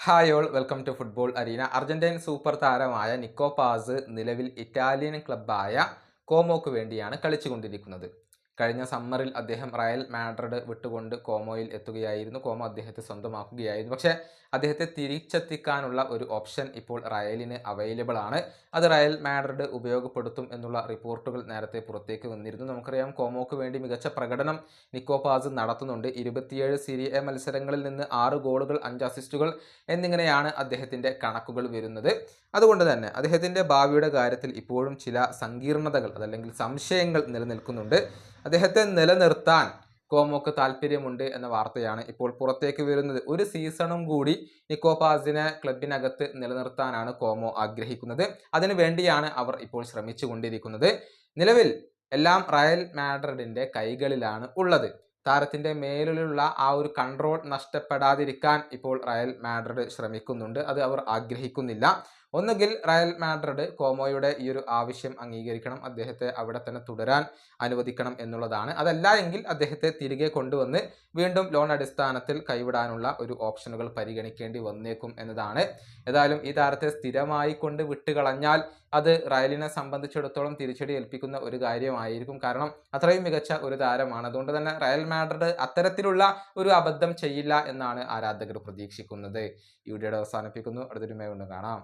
Hi all welcome to football arena. Argentine super താരമായ Nico pass നിലവിൽ Italian ക്ലബ്ബായ കോമോക്ക് വേണ്ടിയാണ് കളിച്ചുകൊണ്ടിരിക്കുന്നത്. കഴിഞ്ഞ സമ്മറിൽ അദ്ദേഹം റയൽ മാഡ്രിഡ് വിട്ടുകൊണ്ട് കോമോയിൽ എത്തുകയായിരുന്നു. കോമോ അദ്ദേഹത്തെ സ്വന്തമാക്കുകയായിരുന്നു. പക്ഷേ അദ്ദേഹത്തെ തിരിച്ചെത്തിക്കാനുള്ള ഒരു ഓപ്ഷൻ ഇപ്പോൾ റയലിന് അവൈലബിൾ ആണ്. അത് റയൽ മാഡ്രിഡ് ഉപയോഗപ്പെടുത്തും എന്നുള്ള റിപ്പോർട്ടുകൾ നേരത്തെ പുറത്തേക്ക് വന്നിരുന്നു. നമുക്കറിയാം, കോമോക്ക് വേണ്ടി മികച്ച പ്രകടനം നിക്കോ പാസ് നടത്തുന്നുണ്ട്. 27 സീരി എ മത്സരങ്ങളിൽ നിന്ന് 6 ഗോളുകൾ, 5 അസിസ്റ്റുകൾ എന്നിങ്ങനെയാണ് അദ്ദേഹത്തിൻ്റെ കണക്കുകൾ വരുന്നത്. അതുകൊണ്ട് തന്നെ അദ്ദേഹത്തിൻ്റെ ഭാവിയുടെ കാര്യത്തിൽ ഇപ്പോഴും ചില സങ്കീർണതകൾ അതല്ലെങ്കിൽ സംശയങ്ങൾ നിലനിൽക്കുന്നുണ്ട്. അദ്ദേഹത്തെ നിലനിർത്താൻ കോമോക്ക് താല്പര്യമുണ്ട് എന്ന വാർത്തയാണ് ഇപ്പോൾ പുറത്തേക്ക് വരുന്നത്. ഒരു സീസണും കൂടി നിക്കോ പാസിനെ ക്ലബിനകത്ത് നിലനിർത്താനാണ് കോമോ ആഗ്രഹിക്കുന്നത്. അതിനു വേണ്ടിയാണ് അവർ ഇപ്പോൾ ശ്രമിച്ചു കൊണ്ടിരിക്കുന്നത്. നിലവിൽ എല്ലാം റയൽ മാഡ്രിഡിന്റെ കൈകളിലാണ് ഉള്ളത്. താരത്തിന്റെ മേലിലുള്ള ആ ഒരു കൺട്രോൾ നഷ്ടപ്പെടാതിരിക്കാൻ ഇപ്പോൾ റയൽ മാഡ്രിഡ് ശ്രമിക്കുന്നുണ്ട്. അത് അവർ ആഗ്രഹിക്കുന്നില്ല. ഒന്നുകിൽ റയൽ മാഡ്രിഡ് കോമോയുടെ ഈ ഒരു ആവശ്യം അംഗീകരിക്കണം, അദ്ദേഹത്തെ അവിടെ തന്നെ തുടരാൻ അനുവദിക്കണം എന്നുള്ളതാണ്. അതല്ല എങ്കിൽ അദ്ദേഹത്തെ തിരികെ കൊണ്ടുവന്ന് വീണ്ടും ലോൺ അടിസ്ഥാനത്തിൽ കൈവിടാനുള്ള ഒരു ഓപ്ഷനുകൾ പരിഗണിക്കേണ്ടി വന്നേക്കും എന്നതാണ്. ഏതായാലും ഈ താരത്തെ സ്ഥിരമായി കൊണ്ട് വിട്ടുകളഞ്ഞാൽ അത് റയലിനെ സംബന്ധിച്ചിടത്തോളം തിരിച്ചടി ഏൽപ്പിക്കുന്ന ഒരു കാര്യമായിരിക്കും. കാരണം അത്രയും മികച്ച ഒരു താരമാണ്. അതുകൊണ്ട് തന്നെ റയൽ മാഡ്രിഡ് അത്തരത്തിലുള്ള ഒരു അബദ്ധം ചെയ്യില്ല എന്നാണ് ആരാധകർ പ്രതീക്ഷിക്കുന്നത്. ഈ വീഡിയോയുടെ അവസാനിപ്പിക്കുന്നു. അടുത്തൊരു കാണാം.